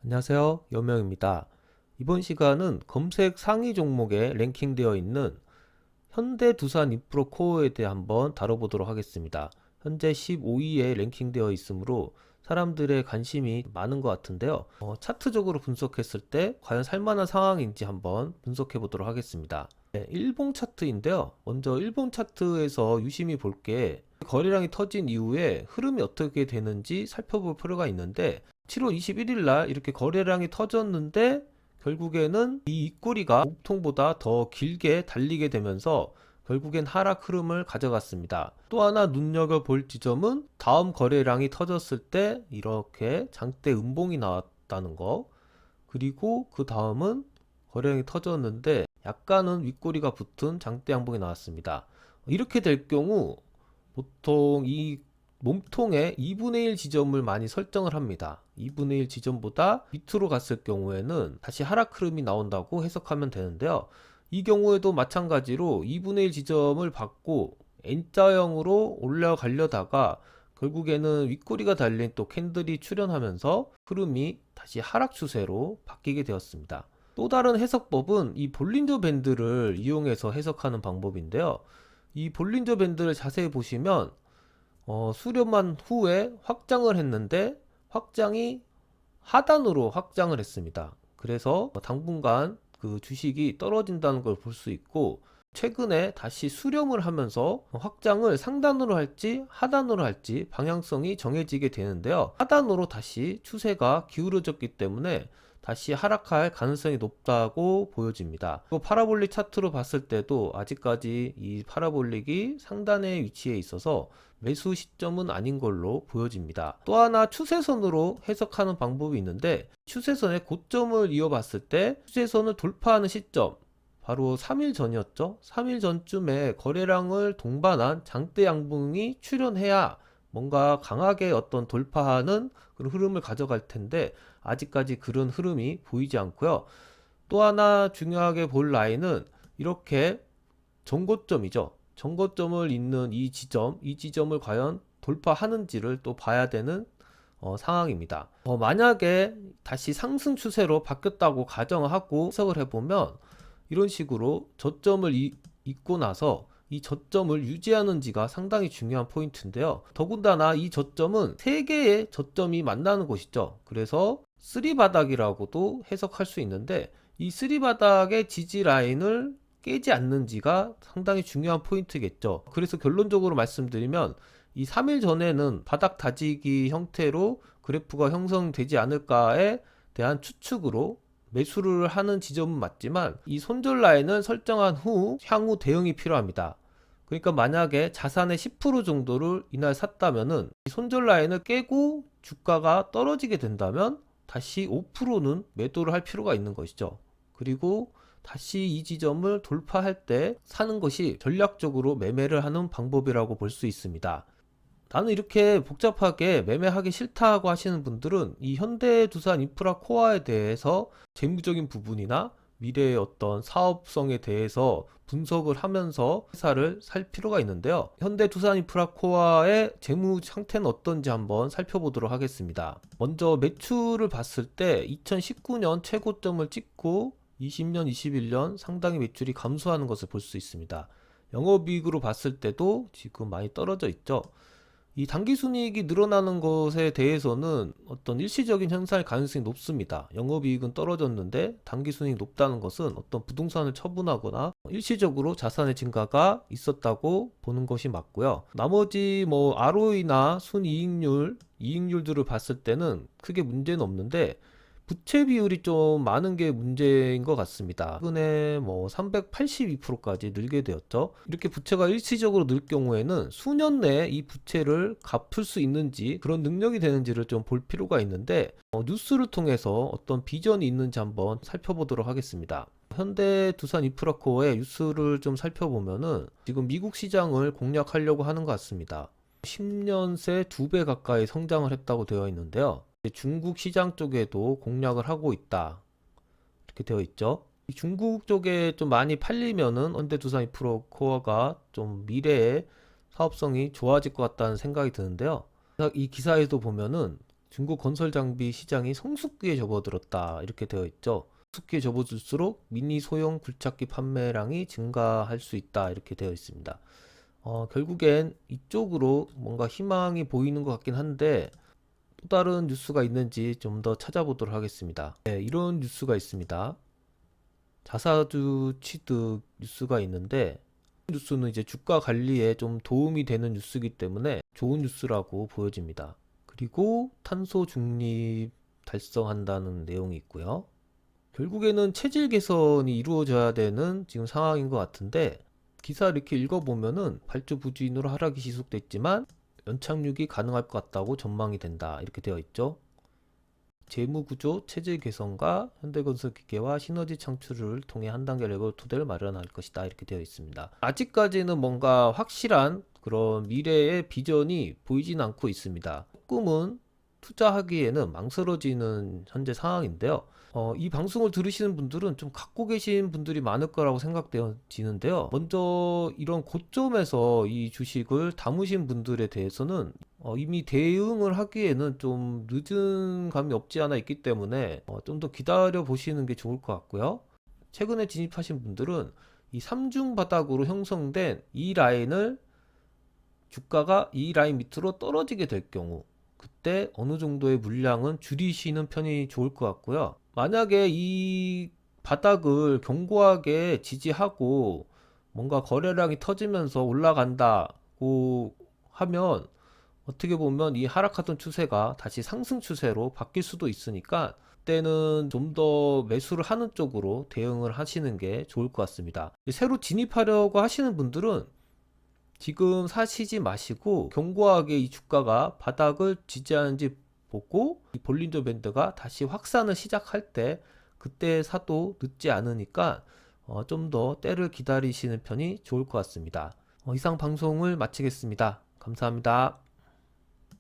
안녕하세요. 여명입니다. 이번 시간은 검색 상위 종목에 랭킹되어 있는 현대두산인프라코어에 대해 한번 다뤄보도록 하겠습니다. 현재 15위에 랭킹되어 있으므로 사람들의 관심이 많은 것 같은데요. 차트적으로 분석했을 때 과연 살만한 상황인지 한번 분석해 보도록 하겠습니다. 네, 일봉 차트인데요. 먼저 일봉 차트에서 유심히 볼 게 거래량이 터진 이후에 흐름이 어떻게 되는지 살펴볼 필요가 있는데 7월 21일 날 이렇게 거래량이 터졌는데 결국에는 이 윗꼬리가 목통보다 더 길게 달리게 되면서 결국엔 하락 흐름을 가져갔습니다. 또 하나 눈여겨볼 지점은 다음 거래량이 터졌을 때 이렇게 장대 음봉이 나왔다는 거, 그리고 그 다음은 거래량이 터졌는데 약간은 윗꼬리가 붙은 장대 양봉이 나왔습니다. 이렇게 될 경우 보통 이 몸통의 2분의 1 지점을 많이 설정을 합니다. 2분의 1 지점보다 밑으로 갔을 경우에는 다시 하락 흐름이 나온다고 해석하면 되는데요. 이 경우에도 마찬가지로 2분의 1 지점을 받고 N자형으로 올라가려다가 결국에는 윗꼬리가 달린 또 캔들이 출현하면서 흐름이 다시 하락 추세로 바뀌게 되었습니다. 또 다른 해석법은 이 볼린저 밴드를 이용해서 해석하는 방법인데요. 이 볼린저 밴드를 자세히 보시면 수렴한 후에 확장을 했는데 확장이 하단으로 확장을 했습니다. 그래서 당분간 그 주식이 떨어진다는 걸 볼 수 있고, 최근에 다시 수렴을 하면서 확장을 상단으로 할지 하단으로 할지 방향성이 정해지게 되는데요. 하단으로 다시 추세가 기울어졌기 때문에 다시 하락할 가능성이 높다고 보여집니다. 또 파라볼릭 차트로 봤을 때도 아직까지 이 파라볼릭이 상단에 위치해 있어서 매수 시점은 아닌 걸로 보여집니다. 또 하나 추세선으로 해석하는 방법이 있는데, 추세선의 고점을 이어봤을 때 추세선을 돌파하는 시점, 바로 3일 전이었죠. 3일 전쯤에 거래량을 동반한 장대 양봉이 출현해야 뭔가 강하게 어떤 돌파하는 그런 흐름을 가져갈 텐데 아직까지 그런 흐름이 보이지 않고요. 또 하나 중요하게 볼 라인은 이렇게 전고점이죠. 전고점을 잇는 이 지점을 과연 돌파하는지를 또 봐야 되는 상황입니다. 만약에 다시 상승 추세로 바뀌었다고 가정하고 해석을 해보면 이런 식으로 저점을 잇고 나서 이 저점을 유지하는지가 상당히 중요한 포인트인데요. 더군다나 이 저점은 세 개의 저점이 만나는 곳이죠. 그래서 쓰리바닥이라고도 해석할 수 있는데, 이 쓰리바닥의 지지 라인을 깨지 않는지가 상당히 중요한 포인트겠죠. 그래서 결론적으로 말씀드리면 이 3일 전에는 바닥 다지기 형태로 그래프가 형성되지 않을까에 대한 추측으로 매수를 하는 지점은 맞지만 이 손절 라인을 설정한 후 향후 대응이 필요합니다. 그러니까 만약에 자산의 10% 정도를 이날 샀다면은 이 손절 라인을 깨고 주가가 떨어지게 된다면 다시 5%는 매도를 할 필요가 있는 것이죠. 그리고 다시 이 지점을 돌파할 때 사는 것이 전략적으로 매매를 하는 방법이라고 볼 수 있습니다. 나는 이렇게 복잡하게 매매하기 싫다고 하시는 분들은 이 현대두산 인프라 코어에 대해서 재무적인 부분이나 미래의 어떤 사업성에 대해서 분석을 하면서 회사를 살 필요가 있는데요. 현대두산 인프라 코어의 재무 상태는 어떤지 한번 살펴보도록 하겠습니다. 먼저 매출을 봤을 때 2019년 최고점을 찍고 20년, 21년 상당히 매출이 감소하는 것을 볼 수 있습니다. 영업이익으로 봤을 때도 지금 많이 떨어져 있죠. 이 당기순이익이 늘어나는 것에 대해서는 어떤 일시적인 현상일 가능성이 높습니다. 영업이익은 떨어졌는데 당기순이익이 높다는 것은 어떤 부동산을 처분하거나 일시적으로 자산의 증가가 있었다고 보는 것이 맞고요. 나머지 뭐 ROE나 순이익률, 이익률들을 봤을 때는 크게 문제는 없는데 부채 비율이 좀 많은 게 문제인 것 같습니다. 최근에 뭐 382%까지 늘게 되었죠. 이렇게 부채가 일시적으로 늘 경우에는 수년 내에 이 부채를 갚을 수 있는지 그런 능력이 되는지를 좀 볼 필요가 있는데 뉴스를 통해서 어떤 비전이 있는지 한번 살펴보도록 하겠습니다. 현대두산 인프라코어의 뉴스를 좀 살펴보면은 지금 미국 시장을 공략하려고 하는 것 같습니다. 10년 새 2배 가까이 성장을 했다고 되어 있는데요. 중국 시장 쪽에도 공략을 하고 있다, 이렇게 되어 있죠. 중국 쪽에 좀 많이 팔리면은 현대두산 인프라코어가 좀 미래에 사업성이 좋아질 것 같다는 생각이 드는데요. 이 기사에도 보면은 중고 건설 장비 시장이 성숙기에 접어들었다 이렇게 되어 있죠. 성숙기에 접어들수록 미니 소형 굴착기 판매량이 증가할 수 있다 이렇게 되어 있습니다. 결국엔 이쪽으로 뭔가 희망이 보이는 것 같긴 한데 또 다른 뉴스가 있는지 좀 더 찾아보도록 하겠습니다. 네, 이런 뉴스가 있습니다. 자사주 취득 뉴스가 있는데 뉴스는 이제 주가 관리에 좀 도움이 되는 뉴스이기 때문에 좋은 뉴스라고 보여집니다. 그리고 탄소 중립 달성한다는 내용이 있고요. 결국에는 체질 개선이 이루어져야 되는 지금 상황인 것 같은데 기사를 이렇게 읽어보면은 발주 부진으로 하락이 지속됐지만 연착륙이 가능할 것 같다고 전망이 된다 이렇게 되어 있죠. 재무구조 체질 개선과 현대건설 기계와 시너지 창출을 통해 한 단계 레벨 토대를 마련할 것이다 이렇게 되어 있습니다. 아직까지는 뭔가 확실한 그런 미래의 비전이 보이진 않고 있습니다. 조금은 투자하기에는 망설여지는 현재 상황인데요. 이 방송을 들으시는 분들은 좀 갖고 계신 분들이 많을 거라고 생각되어지는데요. 먼저 이런 고점에서 이 주식을 담으신 분들에 대해서는 이미 대응을 하기에는 좀 늦은 감이 없지 않아 있기 때문에 좀 더 기다려 보시는 게 좋을 것 같고요. 최근에 진입하신 분들은 이 3중 바닥으로 형성된 이 라인을 주가가 이 라인 밑으로 떨어지게 될 경우 그때 어느 정도의 물량은 줄이시는 편이 좋을 것 같고요. 만약에 이 바닥을 견고하게 지지하고 뭔가 거래량이 터지면서 올라간다고 하면 어떻게 보면 이 하락하던 추세가 다시 상승 추세로 바뀔 수도 있으니까 그때는 좀 더 매수를 하는 쪽으로 대응을 하시는 게 좋을 것 같습니다. 새로 진입하려고 하시는 분들은 지금 사시지 마시고 견고하게 이 주가가 바닥을 지지하는지 보고 이 볼린저 밴드가 다시 확산을 시작할 때 그때 사도 늦지 않으니까 좀 더 때를 기다리시는 편이 좋을 것 같습니다. 이상 방송을 마치겠습니다. 감사합니다.